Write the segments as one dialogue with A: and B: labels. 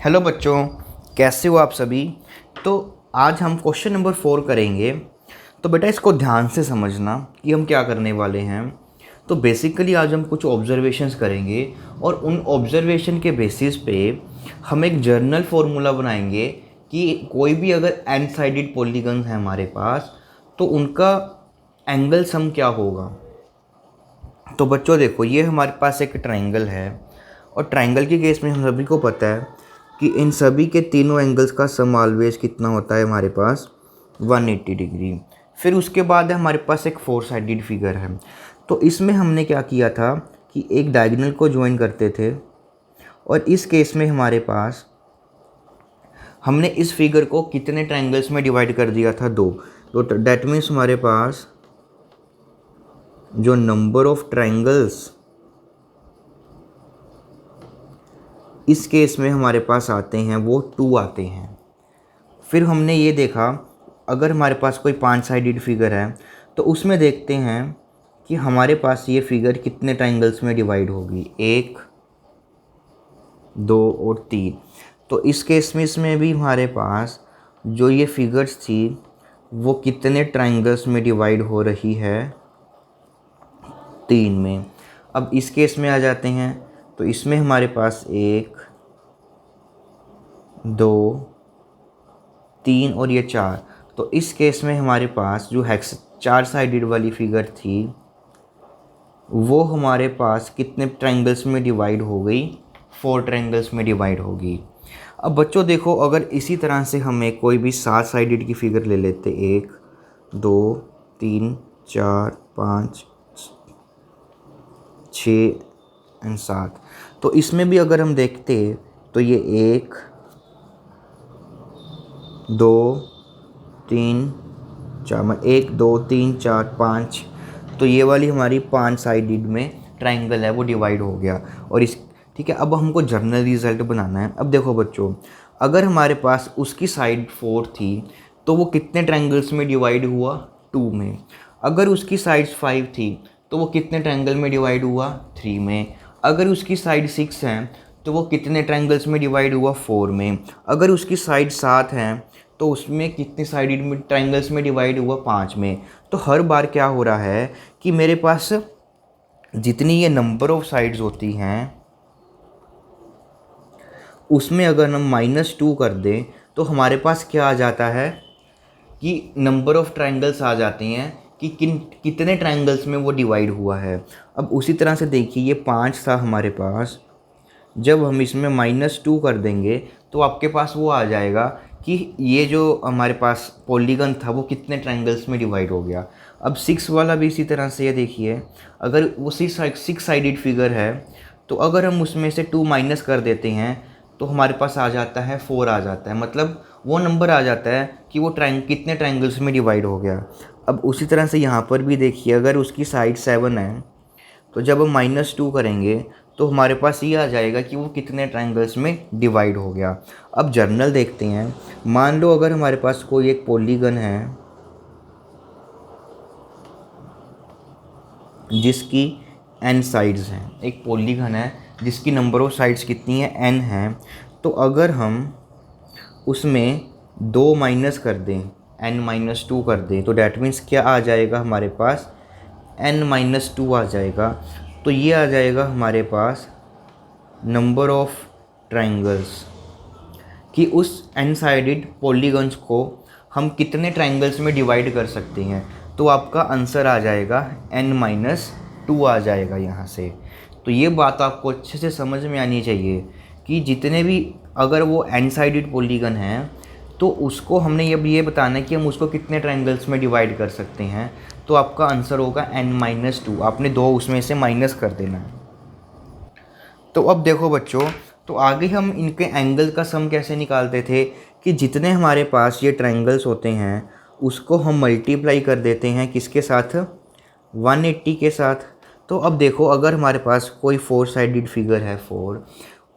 A: Hello बच्चों, कैसे हो आप सभी। तो आज हम क्वेश्चन नंबर 4 करेंगे। तो बेटा इसको ध्यान से समझना कि हम क्या करने वाले हैं। तो बेसिकली आज हम कुछ ऑब्जर्वेशंस करेंगे और उन ऑब्जर्वेशन के बेसिस पे हम एक जर्नल फॉर्मूला बनाएंगे कि कोई भी अगर एन साइडेड पॉलीगन है हमारे पास तो उनका एंगल सम क्या होगा। तो बच्चों देखो, ये हमारे पास एक ट्रायंगल है और ट्रायंगल के केस में हम सभी को पता है कि इन सभी के तीनों एंगल्स का सम ऑलवेज कितना होता है हमारे पास 180 डिग्री। फिर उसके बाद है हमारे पास एक 4 साइडेड फिगर है। तो इसमें हमने क्या किया था कि एक डायगोनल को ज्वाइन करते थे और इस केस में हमारे पास हमने इस फिगर को कितने ट्रायंगल्स में डिवाइड कर दिया था, 2। तो डैट मीन्स हमारे पास जो नंबर ऑफ ट्रायंगल्स इस केस में हमारे पास आते हैं वो 2 आते हैं। फिर हमने ये देखा अगर हमारे पास कोई 5 साइडेड फिगर है तो उसमें देखते हैं कि हमारे पास ये फिगर कितने ट्रायंगल्स में डिवाइड होगी, 1, 2 और 3। तो इस केस में इसमें भी हमारे पास जो ये फिगर्स थी वो कितने ट्रायंगल्स में डिवाइड हो रही है, 3 में। अब इस केस में आ जाते हैं तो इसमें हमारे पास 1, 2, 3 और ये 4। तो इस केस में हमारे पास जो हेक्स 4 साइडेड वाली फिगर थी वो हमारे पास कितने ट्रायंगल्स में डिवाइड हो गई, 4 ट्रायंगल्स में डिवाइड होगी। अब बच्चों देखो, अगर इसी तरह से हमें कोई भी 7 साइडेड की फिगर ले लेते, 1, 2, 3, 4, 5, 6 और 7। तो इसमें भी अगर हम देखते तो ये 1, 2, 3, 4, 1, 2, 3, 4, 5। तो ये वाली हमारी 5 साइडेड में ट्रायंगल है वो डिवाइड हो गया। और इस ठीक है, अब हमको जर्नल रिजल्ट बनाना है। अब देखो बच्चों, अगर हमारे पास उसकी साइड 4 थी तो वो कितने ट्रायंगल्स में डिवाइड हुआ, 2 में। अगर उसकी साइड 5 थी तो वो कितने ट्रायंगल में डिवाइड हुआ, 3 में। अगर उसकी साइड 6 है तो वो कितने ट्रायंगल्स में डिवाइड हुआ, 4 में। अगर उसकी साइड 7 है तो उसमें कितने साइडेड में ट्रायंगल्स में डिवाइड हुआ, 5 में। तो हर बार क्या हो रहा है कि मेरे पास जितनी ये नंबर ऑफ साइड्स होती हैं उसमें अगर हम -2 कर दें तो हमारे पास क्या आ जाता है कि नंबर ऑफ ट्रायंगल्स आ जाते हैं कि कितने ट्रायंगल्स में वो डिवाइड हुआ है। अब उसी तरह से देखिए, ये 5 था हमारे पास, जब हम इसमें -2 कर देंगे तो आपके पास वो आ जाएगा कि ये जो हमारे पास पॉलीगन था वो कितने ट्रायंगल्स में डिवाइड हो गया। अब 6 वाला भी इसी तरह से, ये देखिए अगर वो 6 साइडेड फिगर है तो अगर हम उसमें से 2 माइनस कर देते हैं तो हमारे पास आ जाता है 4 आ जाता है। मतलब वो नंबर आ जाता है कि वो कितने ट्रायंगल्स में डिवाइड हो गया। अब उसी तरह से यहाँ पर भी देखिए, अगर उसकी साइड 7 है तो जब हम -2 करेंगे तो हमारे पास ये आ जाएगा कि वो कितने ट्रायंगल्स में डिवाइड हो गया। अब जर्नल देखते हैं। मान लो अगर हमारे पास कोई एक पॉलीगन है जिसकी n साइड्स हैं, एक पॉलीगन है जिसकी नंबर ऑफ साइड्स कितनी है, n है। तो अगर हम उसमें 2 माइनस कर दें, n-2 कर दें, तो डैट मीन्स क्या आ जाएगा हमारे पास, n-2 आ जाएगा। तो ये आ जाएगा हमारे पास नंबर ऑफ ट्रायंगल्स कि उस n साइडेड पॉलीगन्स को हम कितने ट्रायंगल्स में डिवाइड कर सकते हैं। तो आपका आंसर आ जाएगा n-2 आ जाएगा यहाँ से। तो ये बात आपको अच्छे से समझ में आनी चाहिए कि जितने भी अगर वो n साइडेड पॉलीगन है तो उसको हमने अब ये बताना है कि हम उसको कितने ट्रायंगल्स में डिवाइड कर सकते हैं। तो आपका आंसर होगा n-2। आपने 2 उसमें से माइनस कर देना है। तो अब देखो बच्चों, तो आगे हम इनके एंगल का सम कैसे निकालते थे कि जितने हमारे पास ये ट्रायंगल्स होते हैं उसको हम मल्टीप्लाई कर देते हैं किसके साथ, 180 के साथ। तो अब देखो, अगर हमारे पास कोई 4 साइडेड फिगर है 4,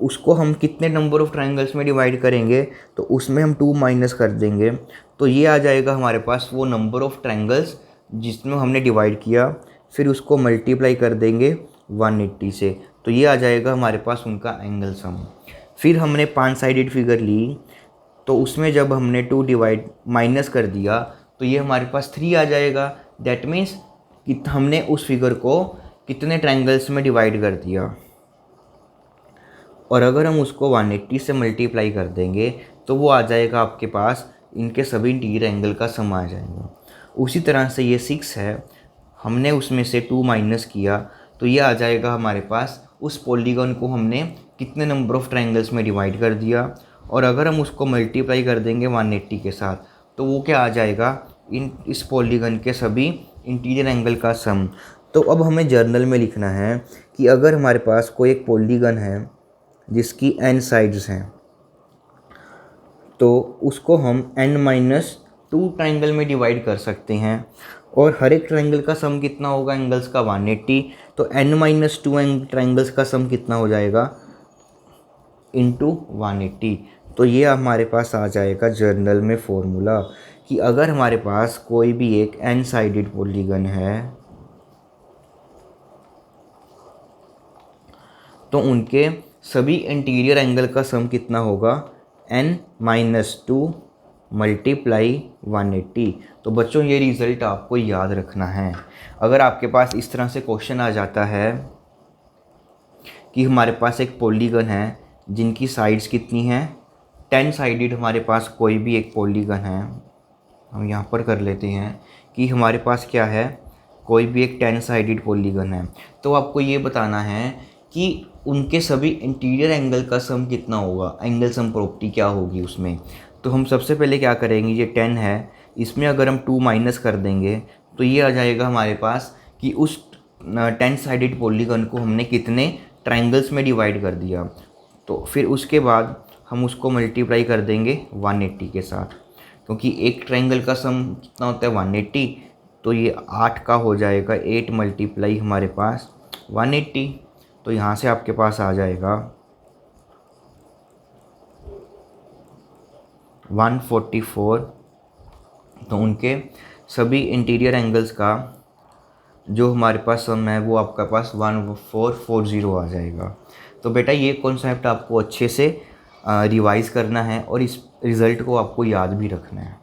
A: उसको हम कितने नंबर ऑफ़ ट्रायंगल्स में डिवाइड करेंगे तो उसमें हम 2 माइनस कर देंगे। तो ये आ जाएगा हमारे पास वो नंबर ऑफ़ ट्रायंगल्स जिसमें हमने डिवाइड किया, फिर उसको मल्टीप्लाई कर देंगे 180 से। तो ये आ जाएगा हमारे पास उनका एंगल सम। फिर हमने 5 साइडेड फिगर ली, तो उसमें जब हमने 2 डिवाइड माइनस कर दिया तो ये हमारे पास 3 आ जाएगा। दैट मीन्स कि हमने उस फिगर को कितने ट्रायंगल्स में डिवाइड कर दिया। और अगर हम उसको 180 से मल्टीप्लाई कर देंगे तो वो आ जाएगा आपके पास, इनके सभी इंटीरियर एंगल का सम आ जाएगा। उसी तरह से ये 6 है, हमने उसमें से 2 माइनस किया तो ये आ जाएगा हमारे पास, उस पॉलीगॉन को हमने कितने नंबर ऑफ़ ट्रायंगल्स में डिवाइड कर दिया। और अगर हम उसको मल्टीप्लाई कर देंगे 180 के साथ तो वो क्या आ जाएगा, इस पॉलीगॉन के सभी इंटीरियर एंगल का सम। तो अब हमें जर्नल में लिखना है कि अगर हमारे पास कोई एक पॉलीगॉन है जिसकी n साइड्स हैं तो उसको हम n-2 ट्रायंगल में डिवाइड कर सकते हैं। और हर एक ट्रायंगल का सम कितना होगा, एंगल्स का 180। तो n-2 ट्रायंगल्स का सम कितना हो जाएगा, इंटू 180। तो ये हमारे पास आ जाएगा जर्नल में फॉर्मूला कि अगर हमारे पास कोई भी एक n साइडेड पॉलीगन है तो उनके सभी इंटीरियर एंगल का सम कितना होगा, n-2 मल्टीप्लाई 180। तो बच्चों ये रिज़ल्ट आपको याद रखना है। अगर आपके पास इस तरह से क्वेश्चन आ जाता है कि हमारे पास एक पॉलीगन है जिनकी साइड्स कितनी हैं, 10 साइडेड हमारे पास कोई भी एक पॉलीगन है, हम यहाँ पर कर लेते हैं कि हमारे पास क्या है, कोई भी एक 10 साइडेड पॉलीगन है, तो आपको ये बताना है कि उनके सभी इंटीरियर एंगल का सम कितना होगा, एंगल सम प्रॉपर्टी क्या होगी उसमें। तो हम सबसे पहले क्या करेंगे, ये 10 है, इसमें अगर हम 2 माइनस कर देंगे तो ये आ जाएगा हमारे पास कि उस 10 साइडेड पॉलीगन को हमने कितने ट्रायंगल्स में डिवाइड कर दिया। तो फिर उसके बाद हम उसको मल्टीप्लाई कर देंगे 180 के साथ, क्योंकि एक ट्रायंगल का सम कितना होता है 180, तो ये 8 का हो जाएगा, 8 मल्टीप्लाई हमारे पास 180। तो यहाँ से आपके पास आ जाएगा 144। तो उनके सभी इंटीरियर एंगल्स का जो हमारे पास सम है वो आपके पास 1440 आ जाएगा। तो बेटा ये कॉन्सेप्ट आपको अच्छे से रिवाइज़ करना है और इस रिज़ल्ट को आपको याद भी रखना है।